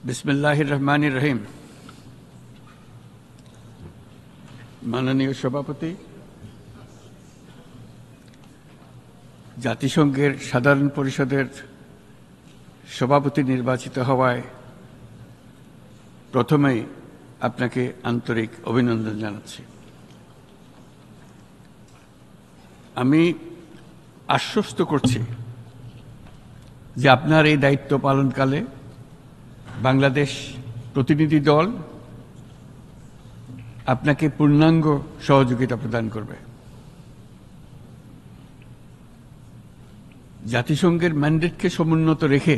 বিসমিল্লাহির রহমানির রহিম। মাননীয় সভাপতি, জাতিসংঘের সাধারণ পরিষদের সভাপতি নির্বাচিত হওয়ায় প্রথমেই আপনাকে আন্তরিক অভিনন্দন জানাচ্ছি। আমি আশ্বস্ত করছি যে আপনার এই দায়িত্ব পালনকালে বাংলাদেশ প্রতিনিধি দল আপনাকে পূর্ণাঙ্গ সহযোগিতা প্রদান করবে। জাতিসংঘের ম্যান্ডেটকে সমুন্নত রেখে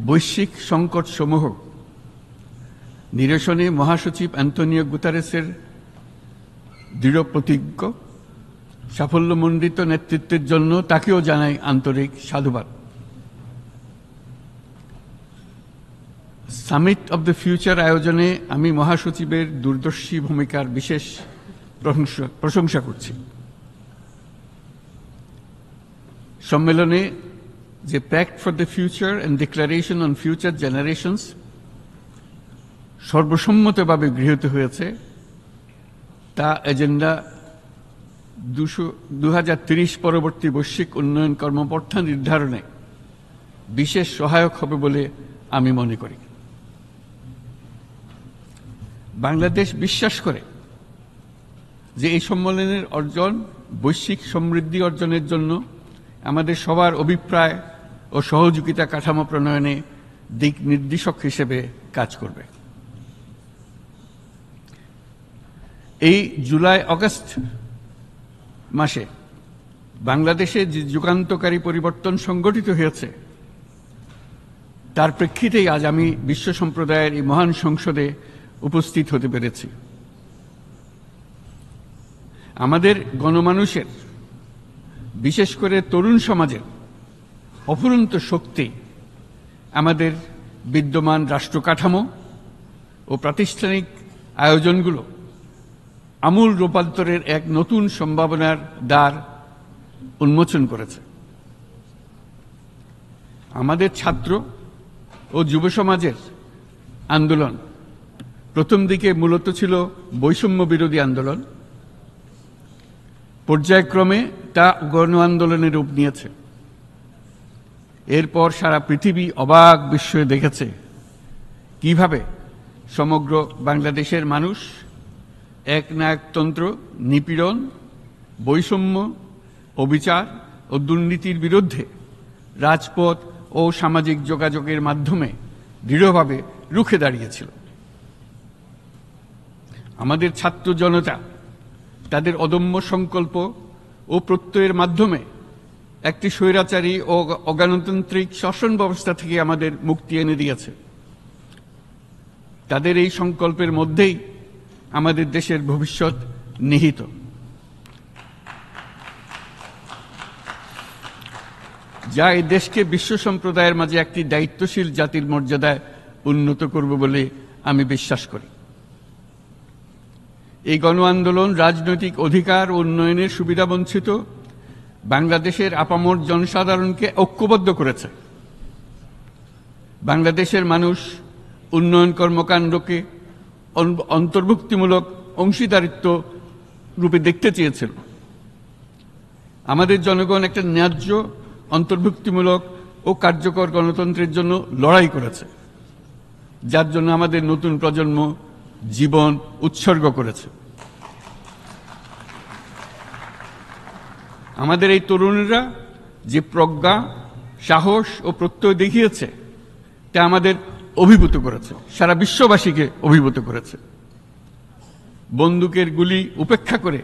বৈশ্বিক সংকটসমূহ নিরসনে মহাসচিব অ্যান্তোনিও গুতেরেসের দৃঢ় প্রতিজ্ঞ সাফল্যমণ্ডিত নেতৃত্বের জন্য তাকেও জানাই আন্তরিক সাধুবাদ। সামিট অব দ্য ফিউচার আয়োজনে আমি মহাসচিবের দূরদর্শী ভূমিকার বিশেষ প্রশংসা করছি। সম্মেলনে যে pact for the future and declaration on future generations সর্বসম্মতভাবে গৃহীত হয়েছে, তা এজেন্ডা 2030 পরবর্তী বৈশ্বিক উন্নয়ন কর্মপন্থা নির্ধারণে বিশেষ সহায়ক হবে বলে আমি মনে করি। বাংলাদেশ বিশ্বাস করে যে এই সম্মেলনের অর্জন বৈশ্বিক সমৃদ্ধি অর্জনের জন্য আমাদের সবার অভিপ্রায় ও সহযোগিতা কাঠামো প্রণয়নে দিক নির্দেশক হিসেবে কাজ করবে। এই জুলাই আগস্ট মাসে বাংলাদেশে যে যুগান্তকারী পরিবর্তন সংগঠিত হয়েছে তার প্রেক্ষিতেই আজ আমি বিশ্ব সম্প্রদায়ের এই মহান সংসদে উপস্থিত হতে পেরেছি। আমাদের গণমানুষের, বিশেষ করে তরুণ সমাজের অফুরন্ত শক্তি আমাদের বিদ্যমান রাষ্ট্র কাঠামো ও প্রাতিষ্ঠানিক আয়োজনগুলো আমূল রূপান্তরের এক নতুন সম্ভাবনার দ্বার উন্মোচন করেছে। আমাদের ছাত্র ও যুব সমাজের আন্দোলন প্রথম দিকে মূলত ছিল বৈষম্য বিরোধী আন্দোলন, পর্যায়ক্রমে তা গণ আন্দোলনের রূপ নিয়েছে। এরপর সারা পৃথিবী অবাক বিস্ময়ে দেখেছে কিভাবে সমগ্র বাংলাদেশের মানুষ একনায়কতন্ত্র, নিপীড়ন, বৈষম্য, অবিচার ও দুর্নীতির বিরুদ্ধে রাজপথ ও সামাজিক যোগাযোগের মাধ্যমে দৃঢ়ভাবে রুখে দাঁড়িয়েছিল। আমাদের ছাত্র জনতা তাদের অদম্য সংকল্প ও প্রত্যয়ের মাধ্যমে একটি স্বৈরাচারী ও অগণতান্ত্রিক শাসন ব্যবস্থা থেকে আমাদের মুক্তি এনে দিয়েছে। তাদের এই সংকল্পের মধ্যেই আমাদের দেশের ভবিষ্যৎ নিহিত। যা এই দেশকে বিশ্ব সম্প্রদায়ের মাঝে একটি দায়িত্বশীল জাতির মর্যাদায় উন্নত করবে বলে আমি বিশ্বাস করি। এই গণ আন্দোলন রাজনৈতিক অধিকার ও উন্নয়নের সুবিধাবঞ্চিত বাংলাদেশের আপামর জনসাধারণকে ঐক্যবদ্ধ করেছে। বাংলাদেশের মানুষ উন্নয়ন কর্মকাণ্ডকে অন্তর্ভুক্তিমূলক অংশীদারিত্ব রূপে দেখতে চেয়েছিল। আমাদের জনগণ একটা ন্যায্য, অন্তর্ভুক্তিমূলক ও কার্যকর গণতন্ত্রের জন্য লড়াই করেছে, যার জন্য আমাদের নতুন প্রজন্ম জীবন উৎসর্গ করেছে। আমাদের এই তরুণরা যে প্রজ্ঞা, সাহস ও প্রত্যয় দেখিয়েছে তা আমাদের অভিভূত করেছে, সারা বিশ্ববাসীকে অভিভূত করেছে। বন্দুকের গুলি উপেক্ষা করে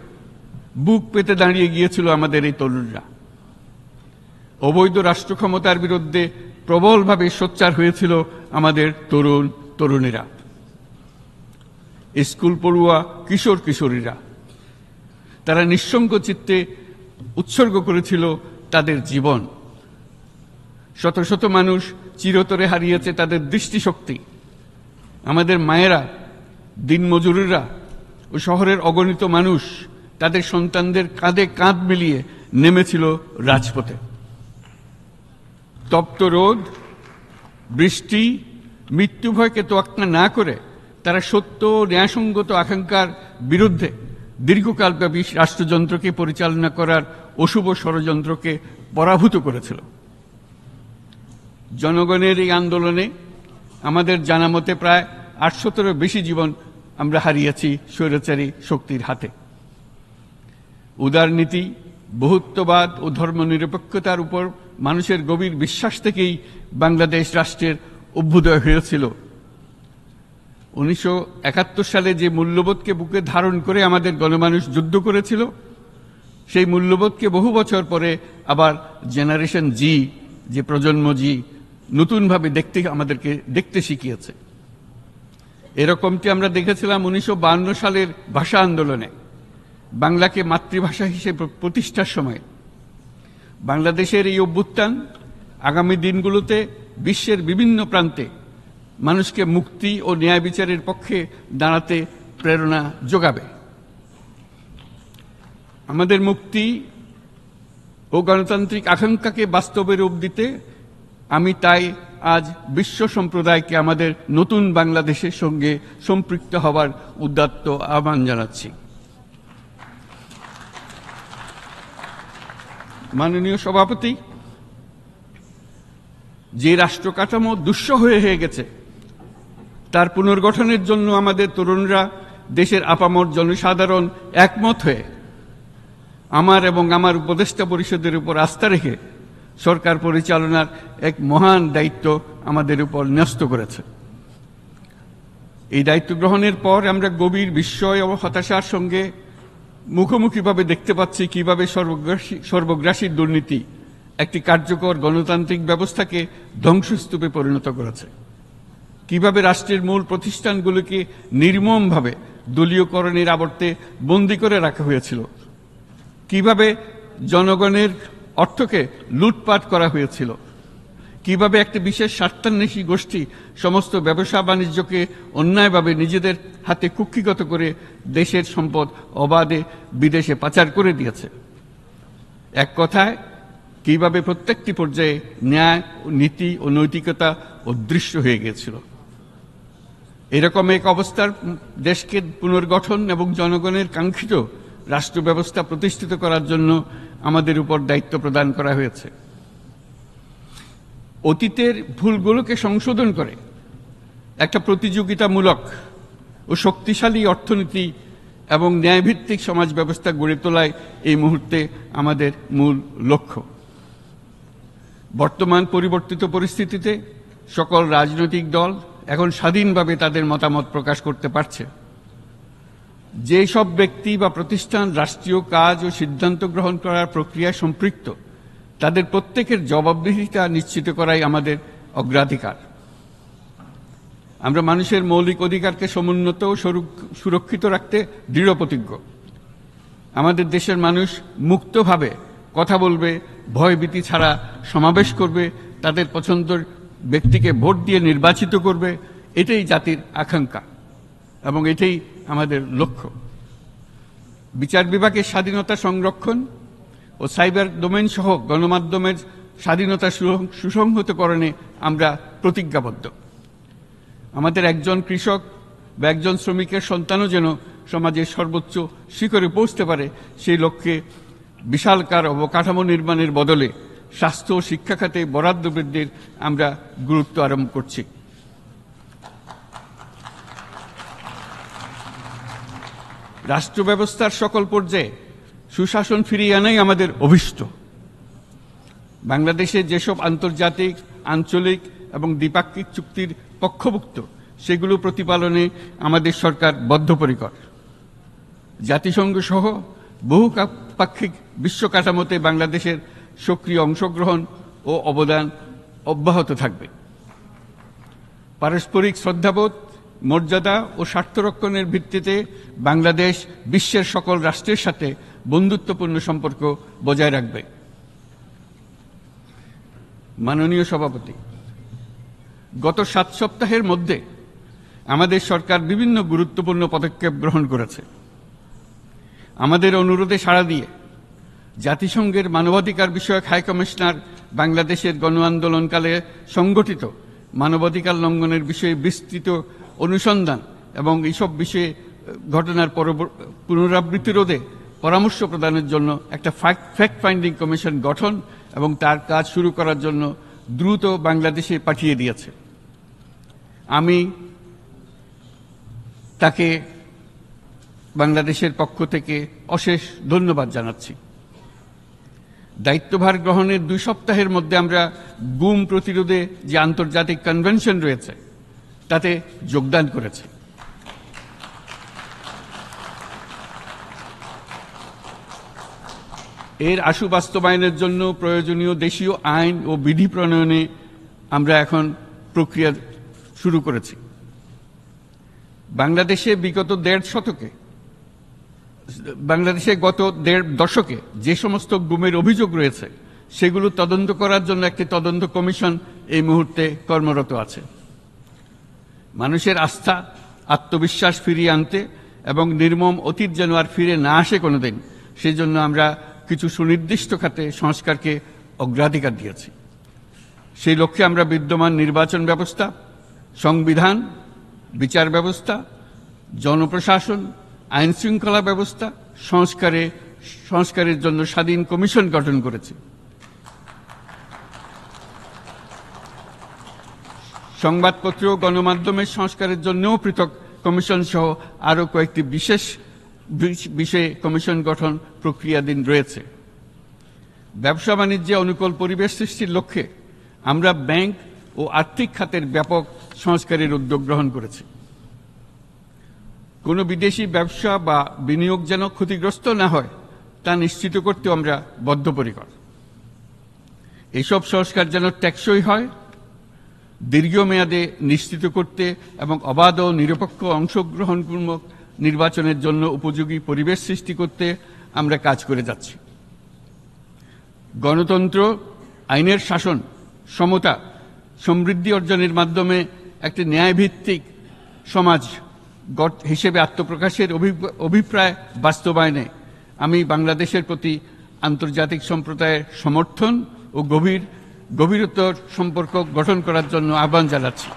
বুক পেতে দাঁড়িয়ে গিয়েছিল আমাদের এই তরুণরা। অবৈধ রাষ্ট্র ক্ষমতার বিরুদ্ধে প্রবলভাবে সোচ্চার হয়েছিল আমাদের তরুণ তরুণীরা, স্কুল পড়ুয়া কিশোর কিশোরীরা। তারা নিঃসঙ্গ চিত্তে উৎসর্গ করেছিল তাদের জীবন। শত শত মানুষ চিরতরে হারিয়েছে তাদের দৃষ্টিশক্তি। আমাদের মায়েরা, দিনমজুরেরা ও শহরের অগণিত মানুষ তাদের সন্তানদের কাঁধে কাঁধ মিলিয়ে নেমেছিল রাজপথে। তপ্ত রোদ, বৃষ্টি মৃত্যু ভয়কে তোয়াক্কা না করে তারা সত্য ও ন্যায়সঙ্গত আকাঙ্ক্ষার বিরুদ্ধে দীর্ঘকালব্যাপী রাষ্ট্রযন্ত্রকে পরিচালনা করার অশুভ ষড়যন্ত্রকে পরাভূত করেছিল। জনগণের এই আন্দোলনে আমাদের জানা মতে প্রায় 800-এরও বেশি জীবন আমরা হারিয়েছি স্বৈরাচারী শক্তির হাতে। উদারনীতি, বহুত্ববাদ ও ধর্মনিরপেক্ষতার উপর মানুষের গভীর বিশ্বাস থেকেই বাংলাদেশ রাষ্ট্রের অভ্যুদয় হয়েছিল। 1971 সালে যে মূল্যবোধকে বুকে ধারণ করে আমাদের গণমানুষ যুদ্ধ করেছিল, সেই মূল্যবোধকে বহু বছর পরে আবার জেনারেশন জি, যে প্রজন্ম জি, নতুনভাবে আমাদেরকে দেখতে শিখিয়েছে। এরকমটি আমরা দেখেছিলাম 1952 সালের ভাষা আন্দোলনে, বাংলাকে মাতৃভাষা হিসেবে প্রতিষ্ঠার সময়। বাংলাদেশের এই অভ্যুত্থান আগামী দিনগুলোতে বিশ্বের বিভিন্ন প্রান্তে মানুষকে মুক্তি ও ন্যায় বিচারের পক্ষে দাঁড়াতে প্রেরণা যোগাবে। আমাদের মুক্তি ও গণতান্ত্রিক আকাঙ্ক্ষাকে বাস্তবে রূপ দিতে আমি তাই আজ বিশ্ব সম্প্রদায়কে আমাদের নতুন বাংলাদেশের সঙ্গে সম্পৃক্ত হওয়ার উদাত্ত আহ্বান জানাচ্ছি। মাননীয় সভাপতি, যে রাষ্ট্র কাঠামো দুঃসহ হয়ে গেছে তার পুনর্গঠনের জন্য আমাদের তরুণরা, দেশের আপামর জনসাধারণ একমত হয়ে আমার এবং আমার উপদেষ্টা পরিষদের উপর আস্থা রেখে সরকার পরিচালনার এক মহান দায়িত্ব আমাদের উপর ন্যস্ত করেছে। এই দায়িত্ব গ্রহণের পর আমরা গভীর বিস্ময় ও হতাশার সঙ্গে মুখোমুখিভাবে দেখতে পাচ্ছি কিভাবে সর্বগ্রাসী দুর্নীতি একটি কার্যকর গণতান্ত্রিক ব্যবস্থাকে ধ্বংসস্তূপে পরিণত করেছে, কিভাবে রাষ্ট্রের মূল প্রতিষ্ঠানগুলোকে নির্মমভাবে দলীয়করণের আবর্তে বন্দী করে রাখা হয়েছিল, কিভাবে জনগণের অর্থকে লুটপাট করা হয়েছিল, কিভাবে একটি বিশেষ স্বার্থান্বেষী গোষ্ঠী সমস্ত ব্যবসা বাণিজ্যকে অন্যায়ভাবে নিজেদের হাতে কুক্ষিগত করে দেশের সম্পদ অবাধে বিদেশে পাচার করে দিয়েছে। এক কথায়, কিভাবে প্রত্যেকটি পর্যায়ে ন্যায়, নীতি ও নৈতিকতা অদৃশ্য হয়ে গিয়েছিল। এরকম এক অবস্থার দেশকে পুনর্গঠন এবং জনগণের কাঙ্ক্ষিত রাষ্ট্র ব্যবস্থা প্রতিষ্ঠিত করার জন্য আমাদের উপর দায়িত্ব প্রদান করা হয়েছে। অতীতের ভুলগুলোকে সংশোধন করে একটা প্রতিযোগিতামূলক ও শক্তিশালী অর্থনীতি এবং ন্যায়ভিত্তিক সমাজ ব্যবস্থা গড়ে তোলাই এই মুহূর্তে আমাদের মূল লক্ষ্য। বর্তমান পরিবর্তিত পরিস্থিতিতে সকল রাজনৈতিক দল এখন স্বাধীনভাবে তাদের মতামত প্রকাশ করতে পারছে। যে সব ব্যক্তি বা প্রতিষ্ঠান রাষ্ট্রীয় কাজ ও সিদ্ধান্ত গ্রহণ করার প্রক্রিয়ায় সম্পৃক্ত, তাদের প্রত্যেকের জবাবদিহিতা নিশ্চিত করাই আমাদের অগ্রাধিকার। আমরা মানুষের মৌলিক অধিকারকে সমুন্নত ও সুরক্ষিত রাখতে দৃঢ়প্রতিজ্ঞ। আমাদের দেশের মানুষ মুক্তভাবে কথা বলবে, ভয়ভীতি ছাড়া সমাবেশ করবে, তাদের পছন্দের ব্যক্তিকে ভোট দিয়ে নির্বাচিত করবে, এটাই জাতির আকাঙ্ক্ষা এবং এটাই আমাদের লক্ষ্য। বিচার বিভাগের স্বাধীনতা সংরক্ষণ ও সাইবার ডোমেইন সহ গণমাধ্যমের স্বাধীনতা সুসংহতকরণে আমরা প্রতিজ্ঞাবদ্ধ। আমাদের একজন কৃষক বা একজন শ্রমিকের সন্তানও যেন সমাজের সর্বোচ্চ শিখরে পৌঁছতে পারে, সেই লক্ষ্যে বিশালকার অবকাঠামো নির্মাণের বদলে স্বাস্থ্য ও শিক্ষা খাতে বরাদ্দ বৃদ্ধির আমরা গুরুত্ব আরোপ করছি। রাষ্ট্র ব্যবস্থার সকল পর্যায়ে সুশাসন ফিরিয়ে আনাই আমাদের অভীষ্ট। বাংলাদেশে যেসব আন্তর্জাতিক, আঞ্চলিক এবং দ্বিপাক্ষিক চুক্তির পক্ষভুক্ত, সেগুলো প্রতিপালনে আমাদের সরকার বদ্ধপরিকর। জাতিসংঘ সহ বহুপাক্ষিক বিশ্ব কাঠামোতে বাংলাদেশের সক্রিয় অংশগ্রহণ ও অবদান অব্যাহত থাকবে। পারস্পরিক শ্রদ্ধাবোধ, মর্যাদা ও স্বার্থরক্ষণের ভিত্তিতে বাংলাদেশ বিশ্বের সকল রাষ্ট্রের সাথে বন্ধুত্বপূর্ণ সম্পর্ক বজায় রাখবে। মাননীয় সভাপতি, গত 7 সপ্তাহের মধ্যে আমাদের সরকার বিভিন্ন গুরুত্বপূর্ণ পদক্ষেপ গ্রহণ করেছে। আমাদের অনুরোধে সাড়া দিয়ে জাতিসংঘের মানবাধিকার বিষয়ক হাই কমিশনার বাংলাদেশের গণ আন্দোলনকালে সংগঠিত মানবাধিকার লঙ্ঘনের বিষয়ে বিস্তৃত অনুসন্ধান এবং এইসব বিষয়ে ঘটনার পুনরাবৃত্তি রোধে পরামর্শ প্রদানের জন্য একটা ফ্যাক্ট ফাইন্ডিং কমিশন গঠন এবং তার কাজ শুরু করার জন্য দ্রুত বাংলাদেশে পাঠিয়ে দিয়েছে। আমি তাকে বাংলাদেশের পক্ষ থেকে অশেষ ধন্যবাদ জানাচ্ছি। দায়িত্বভার গ্রহণের 2 সপ্তাহের মধ্যে আমরা গুম প্রতিরোধে যে আন্তর্জাতিক কনভেনশন রয়েছে তাতে যোগদান করেছি। এর আশু বাস্তবায়নের জন্য প্রয়োজনীয় দেশীয় আইন ও বিধি প্রণয়নে আমরা এখন প্রক্রিয়া শুরু করেছি। বাংলাদেশে গত 1.5 দশকে যে সমস্ত গুমের অভিযোগ রয়েছে সেগুলো তদন্ত করার জন্য একটি তদন্ত কমিশন এই মুহূর্তে কর্মরত আছে। মানুষের আস্থা, আত্মবিশ্বাস ফিরিয়ে আনতে এবং নির্মম অতীত যেন আর ফিরে না আসে কোনোদিন, সেই জন্য আমরা কিছু সুনির্দিষ্ট খাতে সংস্কারকে অগ্রাধিকার দিয়েছি। সেই লক্ষ্যে আমরা বিদ্যমান নির্বাচন ব্যবস্থা, সংবিধান, বিচার ব্যবস্থা, জনপ্রশাসন, আইন শৃঙ্খলা ব্যবস্থা সংস্কারের জন্য স্বাধীন কমিশন গঠন করেছি। সংবাদপত্র ও গণমাধ্যমের সংস্কারের জন্যও পৃথক কমিশন সহ আরও কয়েকটি বিশেষ বিষয়ে কমিশন গঠন প্রক্রিয়াধীন রয়েছে। ব্যবসা বাণিজ্যে অনুকূল পরিবেশ সৃষ্টির লক্ষ্যে আমরা ব্যাংক ও আর্থিক খাতের ব্যাপক সংস্কারের উদ্যোগ গ্রহণ করেছি। কোনো বিদেশি ব্যবসা বা বিনিয়োগ যেন ক্ষতিগ্রস্ত না হয় তা নিশ্চিত করতে আমরা বদ্ধপরিকর। এইসব সংস্কার যেন টেকসই হয়, দীর্ঘমেয়াদে নিশ্চিত করতে এবং অবাধ ও নিরপেক্ষ অংশগ্রহণমূলক নির্বাচনের জন্য উপযোগী পরিবেশ সৃষ্টি করতে আমরা কাজ করে যাচ্ছি। গণতন্ত্র, আইনের শাসন, সমতা, সমৃদ্ধি অর্জনের মাধ্যমে একটি ন্যায়ভিত্তিক সমাজ হিসেবে আত্মপ্রকাশের অভিপ্রায় বাস্তবায়নে আমি বাংলাদেশের প্রতি আন্তর্জাতিক সম্প্রদায়ের সমর্থন ও গভীরতর সম্পর্ক গঠন করার জন্য আহ্বান জানাচ্ছি।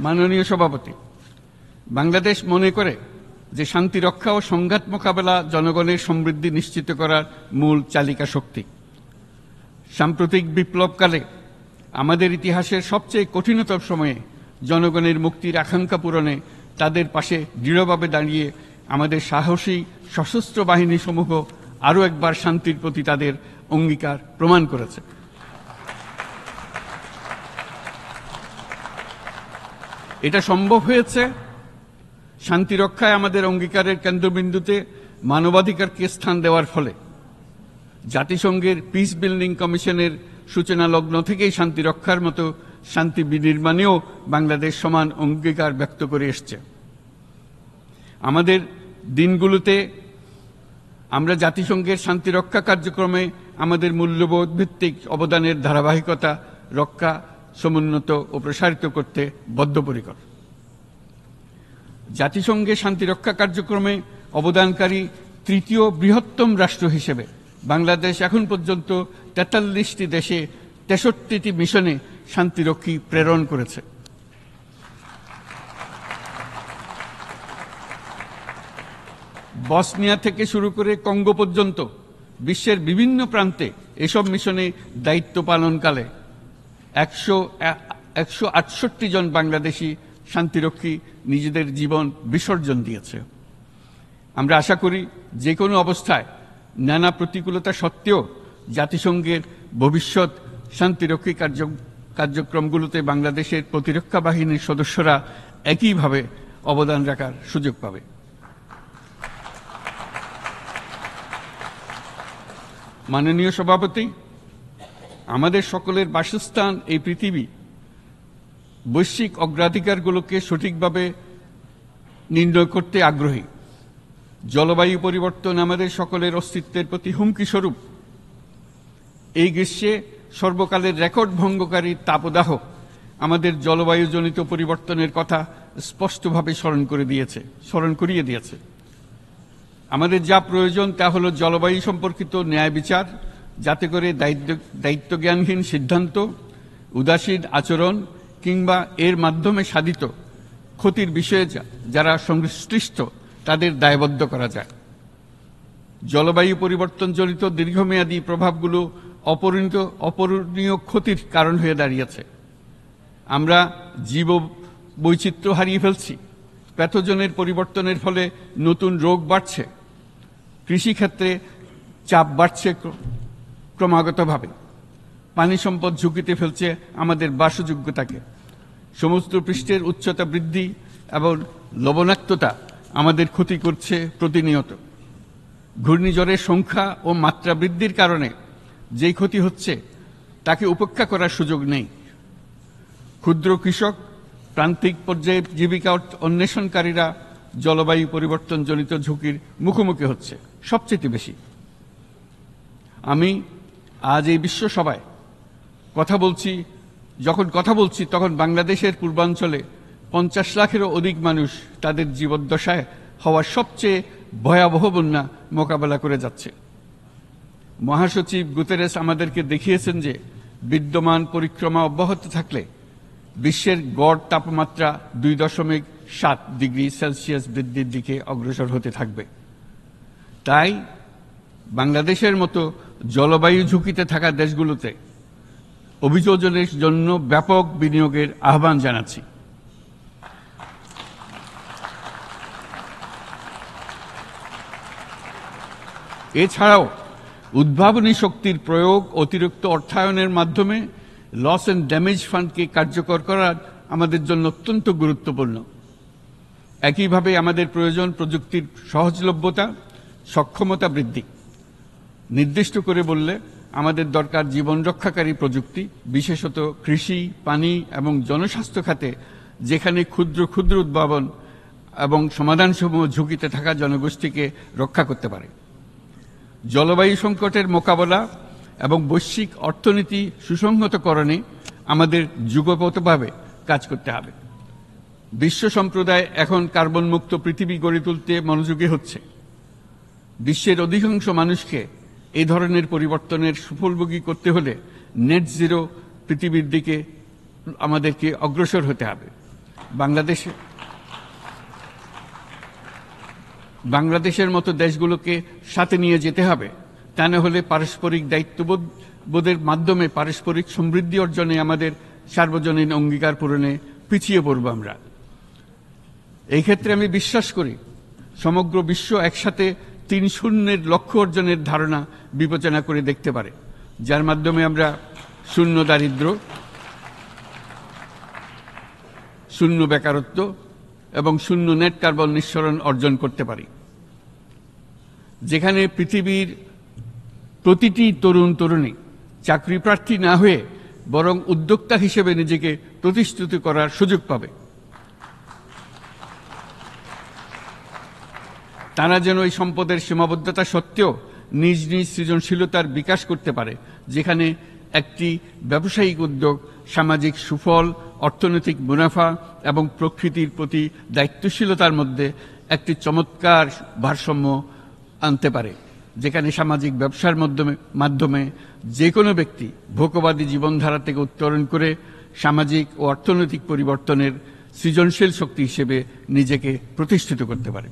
মাননীয় সভাপতি, বাংলাদেশ মনে করে যে শান্তি রক্ষা ও সংঘাত মোকাবেলা জনগণের সমৃদ্ধি নিশ্চিত করার মূল চালিকা শক্তি। সাম্প্রতিক বিপ্লবকালে আমাদের ইতিহাসের সবচেয়ে কঠিনতম সময়ে জনগণের মুক্তির আকাঙ্ক্ষা পূরণে তাদের পাশে দৃঢ়ভাবে দাঁড়িয়ে আমাদের সাহসী সশস্ত্র বাহিনী সমূহ আরও একবার শান্তির প্রতি তাদের অঙ্গীকার প্রমাণ করেছে। এটা সম্ভব হয়েছে শান্তি রক্ষায় আমাদের অঙ্গীকারের কেন্দ্রবিন্দুতে মানবাধিকারকে স্থান দেওয়ার ফলে। জাতিসংঘের পিস বিল্ডিং কমিশনের সূচনা লগ্ন থেকেই শান্তি রক্ষার মতো শান্তি বিনির্মাণেও বাংলাদেশ সমান অঙ্গীকার ব্যক্ত করে এসছে। আমাদের দিনগুলোতে আমরা জাতিসংঘের শান্তি রক্ষা কার্যক্রমে আমাদের মূল্যবোধ ভিত্তিক অবদানের ধারাবাহিকতা রক্ষা, সমুন্নত ও প্রসারিত করতে বদ্ধপরিকর। জাতিসংঘের শান্তিরক্ষা কার্যক্রমে অবদানকারী তৃতীয় বৃহত্তম রাষ্ট্র হিসেবে বাংলাদেশ এখন পর্যন্ত 43টি দেশে 63টি মিশনে শান্তিরক্ষী প্রেরণ করেছে। বসনিয়া থেকে শুরু করে কঙ্গো পর্যন্ত বিশ্বের বিভিন্ন প্রান্তে এসব মিশনে দায়িত্ব পালনকালে 168 জন বাংলাদেশি শান্তিরক্ষী নিজেদের জীবন বিসর্জন দিয়েছে। আমরা আশা করি যে কোনো অবস্থায় নানা প্রতিকূলতা সত্ত্বেও জাতিসংঘের ভবিষ্যৎ শান্তিরক্ষী কার্যক্রমগুলোতে বাংলাদেশের প্রতিরক্ষা বাহিনীর সদস্যরা একইভাবে অবদান রাখার সুযোগ পাবে। মাননীয় সভাপতি, আমাদের সকলের বাসস্থান এই পৃথিবী বৈশ্বিক অগ্রাধিকারগুলোকে সঠিকভাবে নির্ণয় করতে আগ্রহী। জলবায়ু পরিবর্তন আমাদের সকলের অস্তিত্বের প্রতি হুমকি স্বরূপ। এই গ্রীষ্মে সর্বকালের রেকর্ড ভঙ্গকারী তাপদাহ আমাদের জলবায়ুজনিত পরিবর্তনের কথা স্পষ্টভাবে স্মরণ করিয়ে দিয়েছে। আমাদের যা প্রয়োজন তা হলো জলবায়ু সম্পর্কিত ন্যায় বিচার যাতে করে দায়িত্বজ্ঞানহীন সিদ্ধান্ত, উদাসীন আচরণ কিংবা এর মাধ্যমে সাধিত ক্ষতির বিষয়ে যারা সংশ্লিষ্ট তাদের দায়বদ্ধ করা যায়। জলবায়ু পরিবর্তনজনিত দীর্ঘমেয়াদী প্রভাবগুলো অপূরণীয় ক্ষতির কারণ হয়ে দাঁড়িয়েছে। আমরা জীব বৈচিত্র্য হারিয়ে ফেলছি, প্যাথোজেনের পরিবর্তনের ফলে নতুন রোগ বাড়ছে, কৃষিক্ষেত্রে চাপ বাড়ছে ক্রমাগতভাবে, পানি সম্পদ ঝুঁকিতে ফেলছে আমাদের বাসযোগ্যতাকে, সমুদ্র পৃষ্ঠের উচ্চতা বৃদ্ধি এবং লবণাক্ততা আমাদের ক্ষতি করছে প্রতিনিয়ত। ঘূর্ণিঝড়ের সংখ্যা ও মাত্রা বৃদ্ধির কারণে যেই ক্ষতি হচ্ছে তাকে উপেক্ষা করার সুযোগ নেই। ক্ষুদ্র কৃষক, প্রান্তিক পর্যায়ে জীবিকা অন্বেষণকারীরা জলবায়ু পরিবর্তনজনিত ঝুঁকির মুখোমুখি হচ্ছে সবচেয়ে বেশি। আমি আজ এই বিশ্ব সভায় যখন কথা বলছি তখন বাংলাদেশের পূর্বাঞ্চলে 50 লাখেরও অধিক মানুষ তাদের জীবদ্দশায় হওয়া সবচেয়ে ভয়াবহ বন্যা মোকাবেলা করে যাচ্ছে। মহাসচিব গুতেরেস আমাদেরকে দেখিয়েছেন যে বিদ্যমান পরিক্রমা অব্যাহত থাকলে বিশ্বের গড় তাপমাত্রা 2.7 ডিগ্রি সেলসিয়াস বৃদ্ধির দিকে অগ্রসর হতে থাকবে। তাই বাংলাদেশের মতো জলবায়ু ঝুঁকিতে থাকা দেশগুলোতে অভিযোজনের জন্য ব্যাপক বিনিয়োগের আহ্বান জানাচ্ছি। এছাড়াও উদ্ভাবনী শক্তির প্রয়োগ, অতিরিক্ত অর্থায়নের মাধ্যমে লস অ্যান্ড ড্যামেজ ফান্ডকে কার্যকর করা আমাদের জন্য অত্যন্ত গুরুত্বপূর্ণ। একইভাবে আমাদের প্রয়োজন প্রযুক্তির সহজলভ্যতা, সক্ষমতা বৃদ্ধি। নির্দিষ্ট করে বললে আমাদের দরকার জীবন রক্ষাকারী প্রযুক্তি, বিশেষত কৃষি, পানি এবং জনস্বাস্থ্য খাতে, যেখানে ক্ষুদ্র ক্ষুদ্র উদ্ভাবন এবং সমাধানসমূহ ঝুঁকিতে থাকা জনগোষ্ঠীকে রক্ষা করতে পারে। জলবায়ু সংকটের মোকাবেলা এবং বৈশ্বিক অর্থনীতি সুসংহতকরণে আমাদের যুগপৎভাবে কাজ করতে হবে। বিশ্ব সম্প্রদায় এখন কার্বন মুক্ত পৃথিবী গড়ে তুলতে মনোযোগী হচ্ছে। বিশ্বের অধিকাংশ মানুষকে এই ধরনের পরিবর্তনের সুফলভোগী করতে হলে নেট জিরো পৃথিবীর দিকে আমাদেরকে অগ্রসর হতে হবে। বাংলাদেশের মতো দেশগুলোকে সাথে নিয়ে যেতে হবে। তা না হলে পারস্পরিক দায়িত্ববোধের মাধ্যমে পারস্পরিক সমৃদ্ধি অর্জনে আমাদের সার্বজনীন অঙ্গীকার পূরণে পিছিয়ে পড়ব আমরা। এই ক্ষেত্রে আমি বিশ্বাস করি সমগ্র বিশ্ব একসাথে 3-0 লক্ষ্য অর্জনের ধারণা বিবেচনা করে দেখতে পারে, যার মাধ্যমে আমরা শূন্য দারিদ্র, শূন্য বেকারত্ব এবং শূন্য নেট কার্বন নিঃসরণ অর্জন করতে পারি। যেখানে পৃথিবীর প্রতিটি তরুণ তরুণী চাকরি প্রার্থী না হয়ে বরং উদ্যোক্তা হিসেবে নিজেকে প্রতিষ্ঠিত করার সুযোগ পাবে। তারা যেন এই সম্পদের সীমাবদ্ধতা সত্ত্বেও নিজ নিজ সৃজনশীলতার বিকাশ করতে পারে, যেখানে একটি ব্যবসায়িক উদ্যোগ সামাজিক সুফল, অর্থনৈতিক মুনাফা এবং প্রকৃতির প্রতি দায়িত্বশীলতার মধ্যে একটি চমৎকার ভারসাম্য আনতে পারে, যেখানে সামাজিক ব্যবসার মাধ্যমে যে কোনো ব্যক্তি ভোগবাদী জীবনধারা থেকে উত্তরণ করে সামাজিক ও অর্থনৈতিক পরিবর্তনের সৃজনশীল শক্তি হিসেবে নিজেকে প্রতিষ্ঠিত করতে পারে।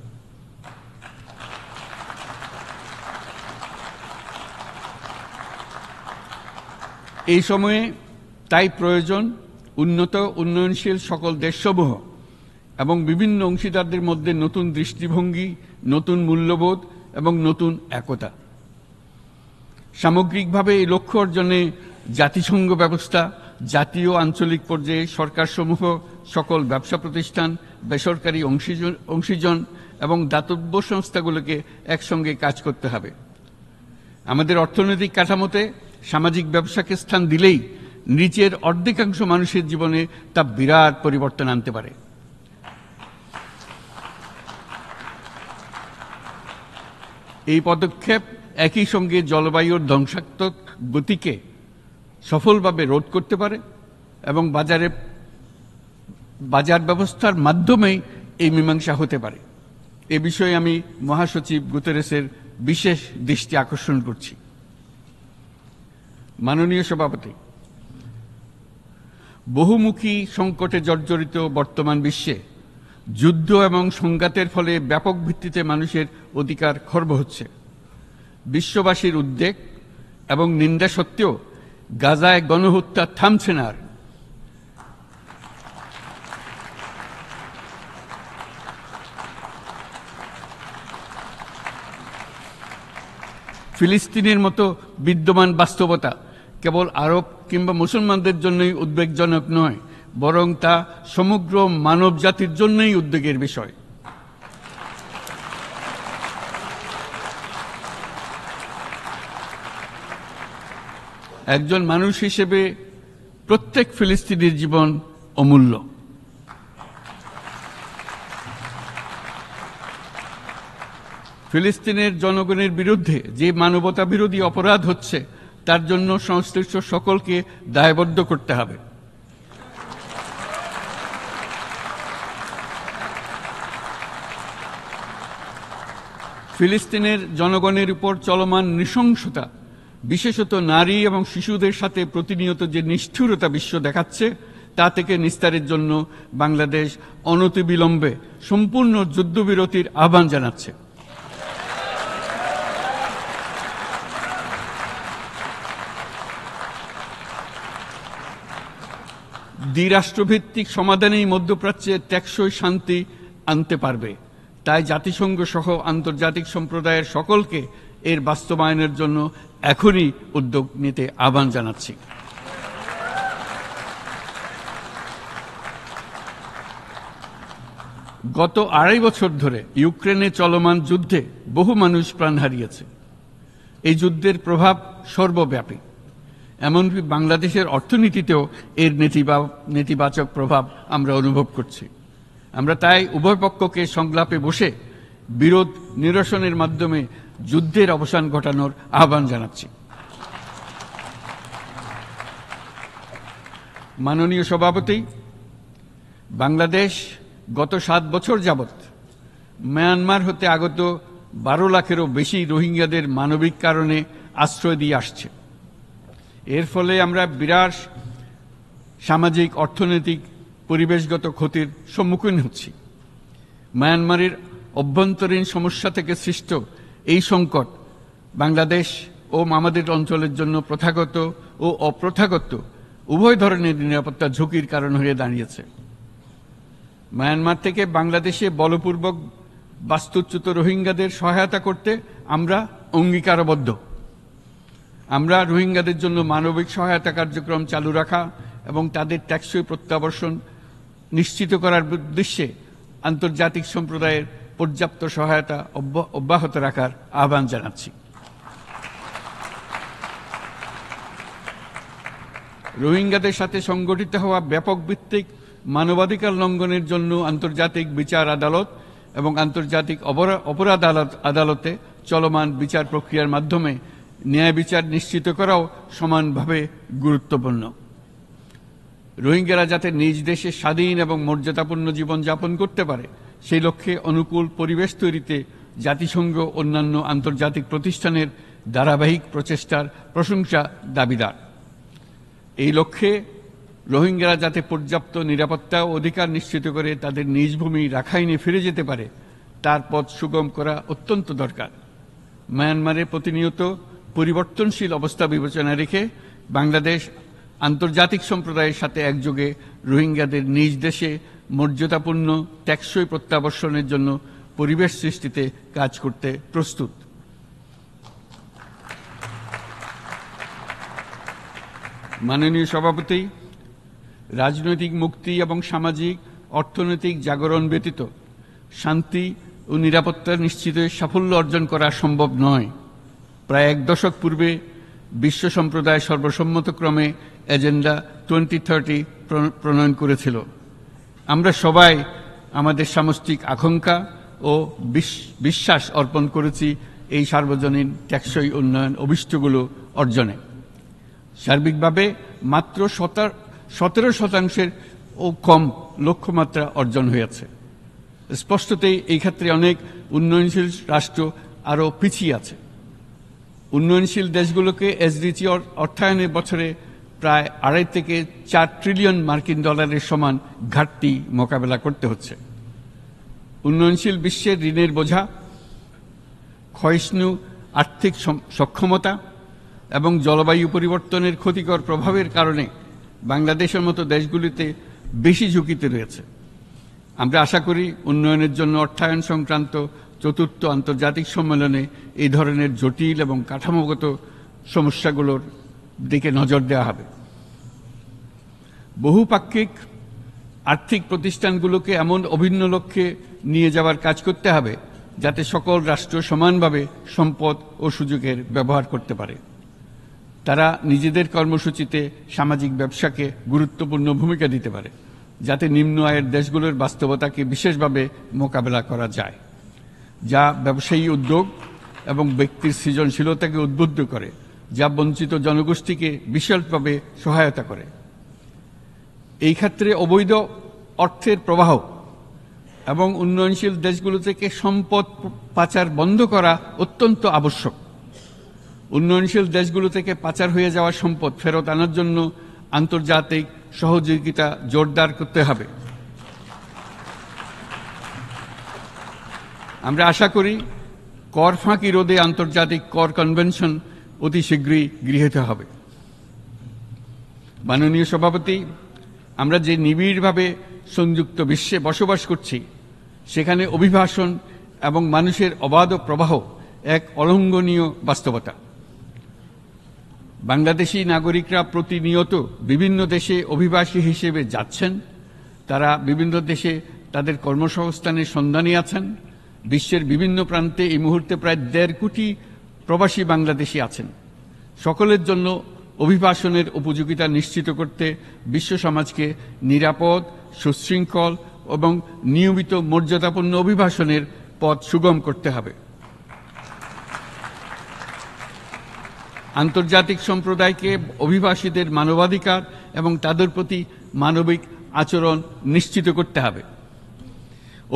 এই সময়ে তাই প্রয়োজন উন্নত উন্নয়নশীল সকল দেশসমূহ এবং বিভিন্ন অংশীদারদের মধ্যে নতুন দৃষ্টিভঙ্গি, নতুন মূল্যবোধ এবং নতুন একতা। সামগ্রিকভাবে এই লক্ষ্য অর্জনে জাতিসংঘ ব্যবস্থা, জাতীয় আঞ্চলিক পর্যায়ে সরকারসমূহ, সকল ব্যবসা প্রতিষ্ঠান, বেসরকারি অংশীজন এবং দাতব্য সংস্থাগুলোকে একসঙ্গে কাজ করতে হবে। আমাদের অর্থনৈতিক কাঠামোতে সামাজিক ব্যবসাকে স্থান দিলেই নিচের অর্ধেকাংশ মানুষের জীবনে তা বিরাট পরিবর্তন আনতে পারে। এই পদক্ষেপ একই সঙ্গে জলবায়ুর ধ্বংসাত্মক গতিকে সফলভাবে রোধ করতে পারে এবং বাজার ব্যবস্থার মাধ্যমেই এই মীমাংসা হতে পারে। এ বিষয়ে আমি মহাসচিব গুতেরেসের বিশেষ দৃষ্টি আকর্ষণ করছি। মাননীয় সভাপতি, বহুমুখী সংকটে জর্জরিত বর্তমান বিশ্বে যুদ্ধ এবং সংঘাতের ফলে ব্যাপক ভিত্তিতে মানুষের অধিকার খর্ব হচ্ছে। বিশ্ববাসীর উদ্বেগ এবং নিন্দা সত্ত্বেও গাজায় গণহত্যা থামছে না। ফিলিস্তিনের মতো বিদ্যমান বাস্তবতা কেবল আরব কিংবা মুসলমানদের জন্যই উদ্বেগজনক নয়, বরং তা সমগ্র মানব জাতির জন্যই উদ্বেগের বিষয়। একজন মানুষ হিসেবে প্রত্যেক ফিলিস্তিনির জীবন অমূল্য। ফিলিস্তিনের জনগণের বিরুদ্ধে যে মানবতা বিরোধী অপরাধ হচ্ছে তার জন্য সংশ্লিষ্ট সকলকে দায়বদ্ধ করতে হবে। ফিলিস্তিনের জনগণের উপর চলমান নৃশংসতা, বিশেষত নারী এবং শিশুদের সাথে প্রতিনিয়ত যে নিষ্ঠুরতা বিশ্ব দেখাচ্ছে, তা থেকে নিস্তারের জন্য বাংলাদেশ অনতিবিলম্বে সম্পূর্ণ যুদ্ধবিরতির আহ্বান জানাচ্ছে। দ্বিরাষ্ট্রভিত্তিক সমাধানেই মধ্যপ্রাচ্যে টেকসই শান্তি আনতে পারবে। তাই জাতিসংঘ সহ আন্তর্জাতিক সম্প্রদায়ের সকলকে এর বাস্তবায়নের জন্য এখনই উদ্যোগ নিতে আহ্বান জানাচ্ছি। গত 2.5 বছর ধরে ইউক্রেনে চলমান যুদ্ধে বহু মানুষ প্রাণ হারিয়েছে। এই যুদ্ধের প্রভাব সর্বব্যাপী, এমনকি বাংলাদেশের অর্থনীতিতেও এর নেতিবাচক প্রভাব আমরা অনুভব করছি। আমরা তাই উভয় পক্ষকে সংলাপে বসে বিরোধ নিরসনের মাধ্যমে যুদ্ধের অবসান ঘটানোর আহ্বান জানাচ্ছি। মাননীয় সভাপতি, বাংলাদেশ গত 7 বছর যাবৎ মায়ানমার হতে আগত 12 লাখেরও বেশি রোহিঙ্গাদের মানবিক কারণে আশ্রয় দিয়ে আসছে। এর ফলে আমরা বিরাট সামাজিক, অর্থনৈতিক, পরিবেশগত ক্ষতির সম্মুখীন হচ্ছি। মায়ানমারের অভ্যন্তরীণ সমস্যা থেকে সৃষ্ট এই সংকট বাংলাদেশ ও আমাদের অঞ্চলের জন্য প্রথাগত ও অপ্রথাগত উভয় ধরনের নিরাপত্তা ঝুঁকির কারণ হয়ে দাঁড়িয়েছে। মায়ানমার থেকে বাংলাদেশে বলপূর্বক বাস্তুচ্যুত রোহিঙ্গাদের সহায়তা করতে আমরা অঙ্গীকারবদ্ধ। আমরা রোহিঙ্গাদের জন্য মানবিক সহায়তা কার্যক্রম চালু রাখা এবং তাদের টেকসই প্রত্যাবর্তন নিশ্চিত করার উদ্দেশ্যে আন্তর্জাতিক সম্প্রদায়ের পর্যাপ্ত সহায়তা অব্যাহত রাখার আহ্বান জানাচ্ছি। রোহিঙ্গাদের সাথে সংগঠিত হওয়া ব্যাপক ভিত্তিক মানবাধিকার লঙ্ঘনের জন্য আন্তর্জাতিক বিচার আদালত এবং আন্তর্জাতিক অপরাধ আদালতে চলমান বিচার প্রক্রিয়ার মাধ্যমে ন্যায় বিচার নিশ্চিত করাও সমানভাবে গুরুত্বপূর্ণ। রোহিঙ্গারা যাতে নিজ দেশে স্বাধীন এবং মর্যাদাপূর্ণ জীবন যাপন করতে পারে, সেই লক্ষ্যে অনুকূল পরিবেশ তৈরিতে জাতিসংঘ অন্যান্য আন্তর্জাতিক প্রতিষ্ঠানের ধারাবাহিক প্রচেষ্টার প্রশংসা দাবিদার। এই লক্ষ্যে রোহিঙ্গারা যাতে পর্যাপ্ত নিরাপত্তা ও অধিকার নিশ্চিত করে তাদের নিজ ভূমি রাখাইনে ফিরে যেতে পারে, তার পথ সুগম করা অত্যন্ত দরকার। মায়ানমারে প্রতিনিয়ত পরিবর্তনশীল অবস্থা বিবেচনা রেখে বাংলাদেশ আন্তর্জাতিক সম্প্রদায়ের সাথে একযোগে রোহিঙ্গাদের নিজ দেশে মর্যাদাপূর্ণ টেকসই প্রত্যাবর্তনের জন্য পরিবেশ সৃষ্টিতে কাজ করতে প্রস্তুত। মাননীয় সভাপতি, রাজনৈতিক মুক্তি এবং সামাজিক অর্থনৈতিক জাগরণ ব্যতীত শান্তি ও নিরাপত্তা নিশ্চিতে সাফল্য অর্জন করা সম্ভব নয়। প্রায় 1 দশক পূর্বে বিশ্ব সম্প্রদায় সর্বসম্মতক্রমে এজেন্ডা 2030 প্রণয়ন করেছিল। আমরা সবাই আমাদের সামষ্টিক আকাঙ্ক্ষা ও বিশ্বাস অর্পণ করেছি এই সার্বজনীন টেকসই উন্নয়ন অভিষ্টগুলো অর্জনে। সার্বিকভাবে মাত্র 17% ও কম লক্ষ্যমাত্রা অর্জন হয়েছে। স্পষ্টতই এই ক্ষেত্রে অনেক উন্নয়নশীল রাষ্ট্র আরও পিছিয়ে আছে। উন্নয়নশীল দেশগুলোকে এসডিজি অর্থায়নের বছরে প্রায় 2.5 থেকে 4 ট্রিলিয়ন মার্কিন ডলারের সমান ঘাটতি মোকাবেলা করতে হচ্ছে। উন্নয়নশীল বিশ্বের ঋণের বোঝা, ক্ষয়িষ্ণু আর্থিক সক্ষমতা এবং জলবায়ু পরিবর্তনের ক্ষতিকর প্রভাবের কারণে বাংলাদেশের মতো দেশগুলিতে বেশি ঝুঁকিতে রয়েছে। আমরা আশা করি উন্নয়নের জন্য অর্থায়ন সংক্রান্ত চতুর্থ আন্তর্জাতিক সম্মেলনে এই ধরনের জটিল এবং কাঠামোগত সমস্যাগুলোর দিকে নজর দেওয়া হবে। বহুপাক্ষিক আর্থিক প্রতিষ্ঠানগুলোকে এমন অভিন্ন লক্ষ্যে নিয়ে যাওয়ার কাজ করতে হবে যাতে সকল রাষ্ট্র সমানভাবে সম্পদ ও সুযোগের ব্যবহার করতে পারে। তারা নিজেদের কর্মসূচিতে সামাজিক ব্যবসাকে গুরুত্বপূর্ণ ভূমিকা দিতে পারে, যাতে নিম্ন আয়ের দেশগুলোর বাস্তবতাকে বিশেষভাবে মোকাবেলা করা যায়, যা ব্যবসায়ী উদ্যোগ এবং ব্যক্তির সৃজনশীলতাকে উদ্বুদ্ধ করে, যা বঞ্চিত জনগোষ্ঠীকে বিশালভাবে সহায়তা করে। এই ক্ষেত্রে অবৈধ অর্থের প্রবাহ এবং উন্নয়নশীল দেশগুলো থেকে সম্পদ পাচার বন্ধ করা অত্যন্ত আবশ্যক। উন্নয়নশীল দেশগুলো থেকে পাচার হয়ে যাওয়া সম্পদ ফেরত আনার জন্য আন্তর্জাতিক সহযোগিতা জোরদার করতে হবে। আমরা আশা করি কর ফাঁকি রোধে আন্তর্জাতিক কর কনভেনশন অতি শীঘ্রই গৃহীত হবে। মাননীয় সভাপতি, আমরা যে নিবিড়ভাবে সংযুক্ত বিশ্বে বসবাস করছি, সেখানে অভিবাসন এবং মানুষের অবাধ প্রবাহ এক অলঙ্ঘনীয় বাস্তবতা। বাংলাদেশি নাগরিকরা প্রতিনিয়ত বিভিন্ন দেশে অভিবাসী হিসেবে যাচ্ছেন। তারা বিভিন্ন দেশে তাদের কর্মসংস্থানের সন্ধানে আছেন। বিশ্বের বিভিন্ন প্রান্তে এই মুহূর্তে প্রায় 1.5 কোটি প্রবাসী বাংলাদেশি আছেন। সকলের জন্য অভিবাসনের উপযোগিতা নিশ্চিত করতে বিশ্ব সমাজকে নিরাপদ, সুশৃঙ্খল এবং নিয়মিত মর্যাদাপূর্ণ অভিবাসনের পথ সুগম করতে হবে। আন্তর্জাতিক সম্প্রদায়কে অভিবাসীদের মানবাধিকার এবং তাদের প্রতি মানবিক আচরণ নিশ্চিত করতে হবে।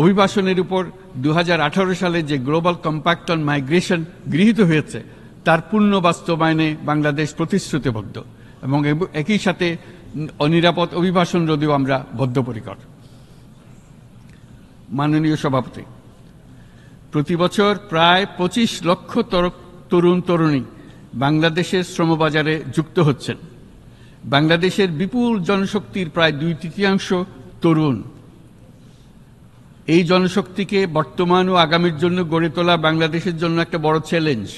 অভিবাসনের উপর 2018 সালে যে গ্লোবাল কম্প্যাক্ট অন মাইগ্রেশন গৃহীত হয়েছে, তার পূর্ণ বাস্তবায়নে বাংলাদেশ প্রতিশ্রুতিবদ্ধ এবং একই সাথে অনিরাপদ অভিবাসন রোধেও আমরা বদ্ধপরিকর। মাননীয় সভাপতি, প্রতি বছর প্রায় 25 লক্ষ তরুণ তরুণী বাংলাদেশের শ্রমবাজারে যুক্ত হচ্ছেন। বাংলাদেশের বিপুল জনশক্তির প্রায় 2/3 তরুণ। এই জনশক্তিকে বর্তমান ও আগামীর জন্য গড়ে তোলা বাংলাদেশের জন্য একটা বড় চ্যালেঞ্জ।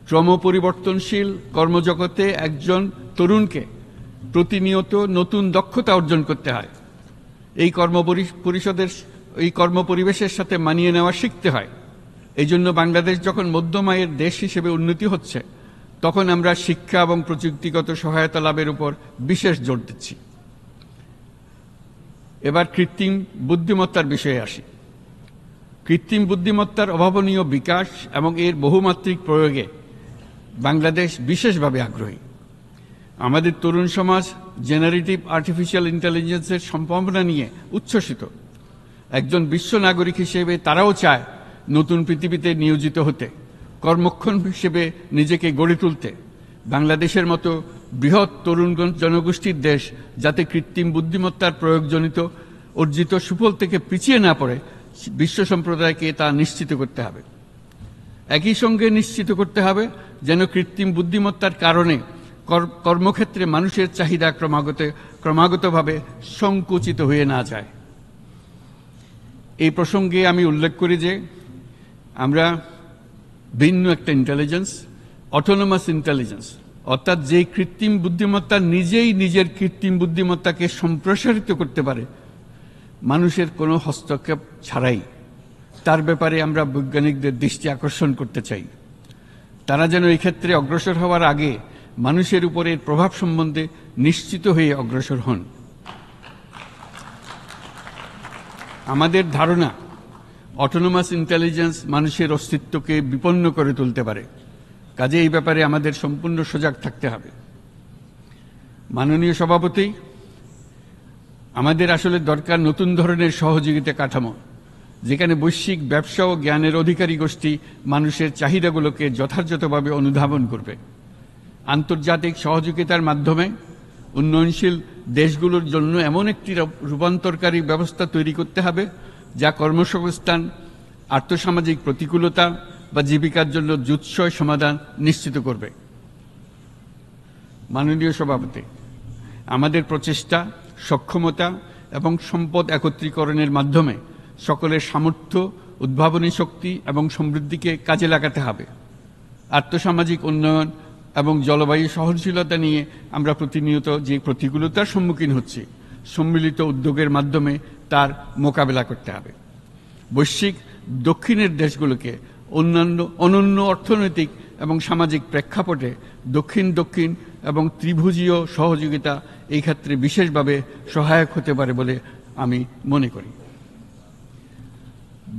ক্রমপরিবর্তনশীল কর্মজগতে একজন তরুণকে প্রতিনিয়ত নতুন দক্ষতা অর্জন করতে হয়। এই কর্মপরিবেশের সাথে মানিয়ে নেওয়া শিখতে হয়। এই জন্য বাংলাদেশ যখন মধ্যম আয়ের দেশ হিসেবে উন্নতি হচ্ছে, তখন আমরা শিক্ষা এবং প্রযুক্তিগত সহায়তা লাভের উপর বিশেষ জোর দিচ্ছি। এবার কৃত্রিম বুদ্ধিমত্তার বিষয়ে আসি। কৃত্রিম বুদ্ধিমত্তার অভাবনীয় বিকাশ এবং এর বহুমাত্রিক প্রয়োগে বাংলাদেশ বিশেষভাবে আগ্রহী। আমাদের তরুণ সমাজ জেনারেটিভ আর্টিফিশিয়াল ইন্টেলিজেন্সের সম্ভাবনা নিয়ে উচ্ছ্বসিত। একজন বিশ্ব নাগরিক হিসেবে তারাও চায় নতুন পৃথিবীতে নিয়োজিত হতে, কর্মক্ষম হিসেবে নিজেকে গড়ে তুলতে। বাংলাদেশের মতো বৃহৎ তরুণ জনগোষ্ঠীর দেশ যাতে কৃত্রিম বুদ্ধিমত্তার প্রয়োগজনিত অর্জিত সুফল থেকে পিছিয়ে না পড়ে, বিশ্ব সম্প্রদায়কে তা নিশ্চিত করতে হবে। একই সঙ্গে নিশ্চিত করতে হবে যেন কৃত্রিম বুদ্ধিমত্তার কারণে কর্মক্ষেত্রে মানুষের চাহিদা ক্রমাগতভাবে সংকুচিত হয়ে না যায়। এই প্রসঙ্গে আমি উল্লেখ করি যে আমরা ভিন্ন একটা ইন্টেলিজেন্স, অটোনোমাস ইন্টেলিজেন্স, অর্থাৎ যে কৃত্রিম বুদ্ধিমত্তা নিজেই নিজের কৃত্রিম বুদ্ধিমত্তাকে সম্প্রসারিত করতে পারে মানুষের কোনো হস্তক্ষেপ ছাড়াই, তার ব্যাপারে আমরা বৈজ্ঞানিকদের দৃষ্টি আকর্ষণ করতে চাই। তারা যেন এই ক্ষেত্রে অগ্রসর হওয়ার আগে মানুষের উপরের প্রভাব সম্বন্ধে নিশ্চিত হয়ে অগ্রসর হন। আমাদের ধারণা অটোনোমাস ইন্টেলিজেন্স মানুষের অস্তিত্বকে বিপন্ন করে তুলতে পারে, কাজে এই ব্যাপারে আমাদের সম্পূর্ণ সজাগ থাকতে হবে। মাননীয় সভাপতি, আমাদের আসলে দরকার নতুন ধরনের সহযোগিতা কাঠামো, যেখানে বৈশ্বিক ব্যবসা ও জ্ঞানের অধিকারী গোষ্ঠী মানুষের চাহিদাগুলোকে যথাযথভাবে অনুধাবন করবে। আন্তর্জাতিক সহযোগিতার মাধ্যমে উন্নয়নশীল দেশগুলোর জন্য এমন একটি রূপান্তরকারী ব্যবস্থা তৈরি করতে হবে যা কর্মসংস্থান, আর্থসামাজিক প্রতিকূলতা বা জীবিকার জন্য যুৎসয় সমাধান নিশ্চিত করবে। মাননীয় সভাপতি, আমাদের প্রচেষ্টা, সক্ষমতা এবং সম্পদ একত্রীকরণের মাধ্যমে সকলের সামর্থ্য, উদ্ভাবনী শক্তি এবং সমৃদ্ধিকে কাজে লাগাতে হবে। আর্থসামাজিক উন্নয়ন এবং জলবায়ু সহনশীলতা নিয়ে আমরা প্রতিনিয়ত যে প্রতিকূলতার সম্মুখীন হচ্ছি, সম্মিলিত উদ্যোগের মাধ্যমে তার মোকাবেলা করতে হবে। বৈশ্বিক দক্ষিণের দেশগুলোকে অনন্য অর্থনৈতিক এবং সামাজিক প্রেক্ষাপটে দক্ষিণ দক্ষিণ এবং ত্রিভুজীয় সহযোগিতা এই ক্ষেত্রে বিশেষভাবে সহায়ক হতে পারে বলে আমি মনে করি।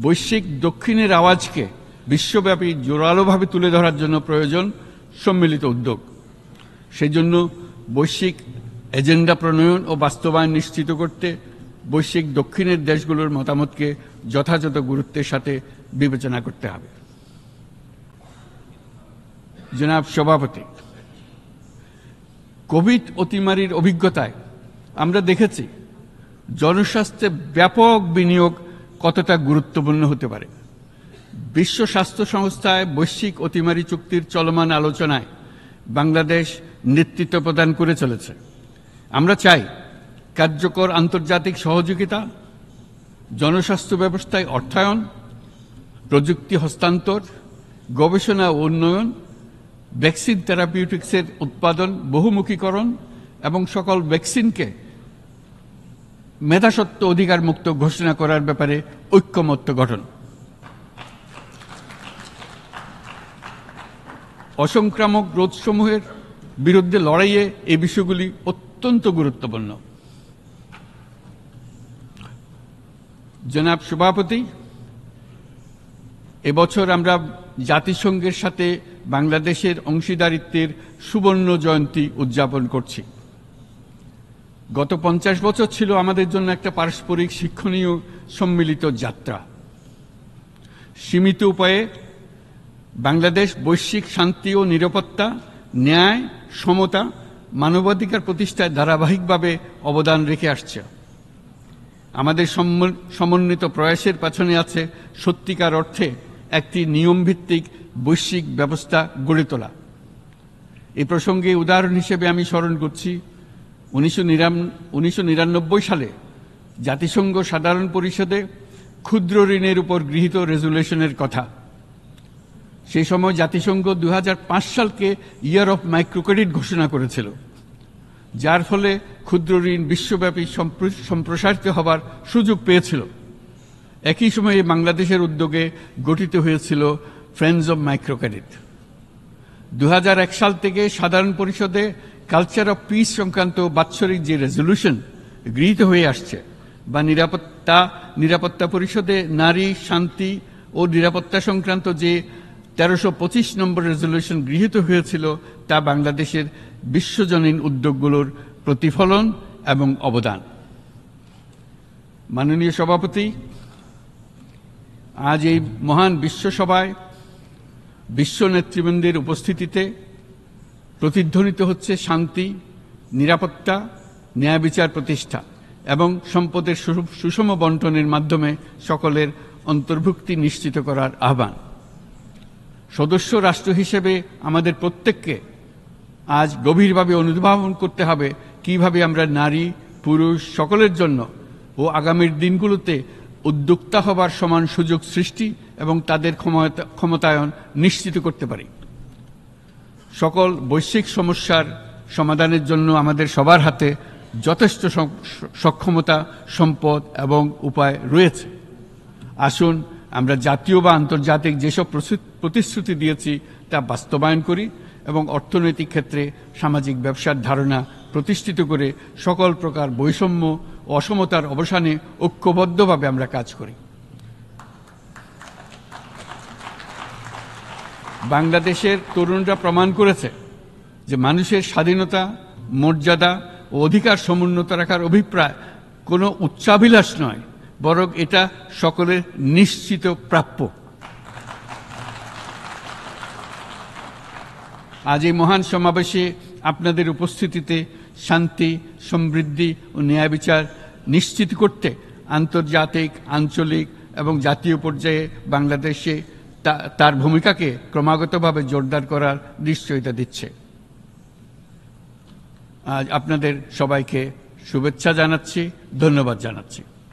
বৈশ্বিক দক্ষিণের আওয়াজকে বিশ্বব্যাপী জোরালোভাবে তুলে ধরার জন্য প্রয়োজন সম্মিলিত উদ্যোগ। সেই জন্য বৈশ্বিক এজেন্ডা প্রণয়ন ও বাস্তবায়ন নিশ্চিত করতে বৈশ্বিক দক্ষিণের দেশগুলোর মতামতকে যথাযথ গুরুত্বের সাথে বিবেচনা করতে হবে। জনাব সভাপতি, কোভিড অতিমারির অভিজ্ঞতায় আমরা দেখেছি জনস্বাস্থ্যে ব্যাপক বিনিয়োগ কতটা গুরুত্বপূর্ণ হতে পারে। বিশ্ব স্বাস্থ্য সংস্থায় বৈশ্বিক অতিমারি চুক্তির চলমান আলোচনায় বাংলাদেশ নেতৃত্ব প্রদান করে চলেছে। আমরা চাই কার্যকর আন্তর্জাতিক সহযোগিতা, জনস্বাস্থ্য ব্যবস্থায় অর্থায়ন, প্রযুক্তি হস্তান্তর, গবেষণা ও উন্নয়ন, ভ্যাকসিন থেরাপিউটিক্সের উৎপাদন বহুমুখীকরণ এবং সকল ভ্যাকসিনকে মেধাস্বত্ব অধিকার মুক্ত ঘোষণা করার ব্যাপারে ঐক্যমত্য গঠন। অসংক্রামক রোগসমূহের বিরুদ্ধে লড়াইয়ে এই বিষয়গুলি অত্যন্ত গুরুত্বপূর্ণ। জনাব সভাপতি, এবছর আমরা জাতিসংঘের সাথে বাংলাদেশের অংশীদারিত্বের সুবর্ণ জয়ন্তী উদযাপন করছি। গত 50 বছর ছিল আমাদের জন্য একটা পারস্পরিক শিক্ষণীয় সম্মিলিত যাত্রা। সীমিত উপায়ে বাংলাদেশ বৈশ্বিক শান্তি ও নিরাপত্তা, ন্যায়, সমতা, মানবাধিকার প্রতিষ্ঠায় ধারাবাহিকভাবে অবদান রেখে আসছে। আমাদের সমন্বিত প্রয়াসের পেছনে আছে সত্যিকার অর্থে একটি নিয়মভিত্তিক বৈশ্বিক ব্যবস্থা গড়ে তোলা। এই প্রসঙ্গে উদাহরণ হিসেবে আমি স্মরণ করছি 1999 সালে জাতিসংঘ সাধারণ পরিষদে ক্ষুদ্র ঋণের উপর গৃহীত রেজুলেশনের কথা। সেই সময় জাতিসংঘ 2005 সালকে ইয়ার অফ মাইক্রোক্রেডিট ঘোষণা করেছিল, যার ফলে ক্ষুদ্র ঋণ বিশ্বব্যাপী সম্প্রসারিত হবার সুযোগ পেয়েছিল। একই সময়ে বাংলাদেশের উদ্যোগে গঠিত হয়েছিল ফ্রেন্ডস অব মাইক্রোক্রেডিট। 2001 সাল থেকে সাধারণ পরিষদে কালচার অফ পিস সংক্রান্ত বাৎসরিক যে রেজলিউশন গৃহীত হয়ে আসছে, বা নিরাপত্তা পরিষদে নারী, শান্তি ও নিরাপত্তা সংক্রান্ত যে 1325 নম্বর রেজলিউশন গৃহীত হয়েছিল, তা বাংলাদেশের বিশ্বজনীন উদ্যোগগুলোর প্রতিফলন এবং অবদান। মাননীয় সভাপতি, আজ এই মহান বিশ্বসভায় বিশ্ব নেতৃবৃন্দের উপস্থিতিতে প্রতিধ্বনিত হচ্ছে শান্তি, নিরাপত্তা, ন্যায় বিচার প্রতিষ্ঠা এবং সম্পদের সুষম বন্টনের মাধ্যমে সকলের অন্তর্ভুক্তি নিশ্চিত করার আহ্বান। সদস্য রাষ্ট্র হিসেবে আমাদের প্রত্যেককে আজ গভীরভাবে অনুধাবন করতে হবে কিভাবে আমরা নারী, পুরুষ সকলের জন্য ও আগামীর দিনগুলোতে উদ্যোক্তা হবার সমান সুযোগ সৃষ্টি এবং তাদের ক্ষমতায়ন নিশ্চিত করতে পারি। সকল বৈশ্বিক সমস্যার সমাধানের জন্য আমাদের সবার হাতে যথেষ্ট সক্ষমতা, সম্পদ এবং উপায় রয়েছে। আসুন আমরা জাতীয় বা আন্তর্জাতিক যেসব প্রতিশ্রুতি দিয়েছি তা বাস্তবায়ন করি এবং অর্থনৈতিক ক্ষেত্রে সামাজিক ব্যবসার ধারণা প্রতিষ্ঠিত করে সকল প্রকার বৈষম্য ও অসমতার অবসানে ঐক্যবদ্ধভাবে আমরা কাজ করি। বাংলাদেশের তরুণরা প্রমাণ করেছে যে মানুষের স্বাধীনতা, মর্যাদা ও অধিকার সমুন্নত রাখার অভিপ্রায় কোনো উচ্চাভিলাষ নয়, বরং এটা সকলের নিশ্চিত প্রাপ্য। আজ এই মহান সমাবেশে আপনাদের উপস্থিতিতে শান্তি, সমৃদ্ধি ও ন্যায় বিচার নিশ্চিত করতে আন্তর্জাতিক, আঞ্চলিক এবং জাতীয় পর্যায়ে বাংলাদেশে তার ভূমিকাকে ক্রমাগতভাবে জোরদার করার নিশ্চয়তা দিচ্ছে। আজ আপনাদের সবাইকে শুভেচ্ছা জানাচ্ছি, ধন্যবাদ জানাচ্ছি।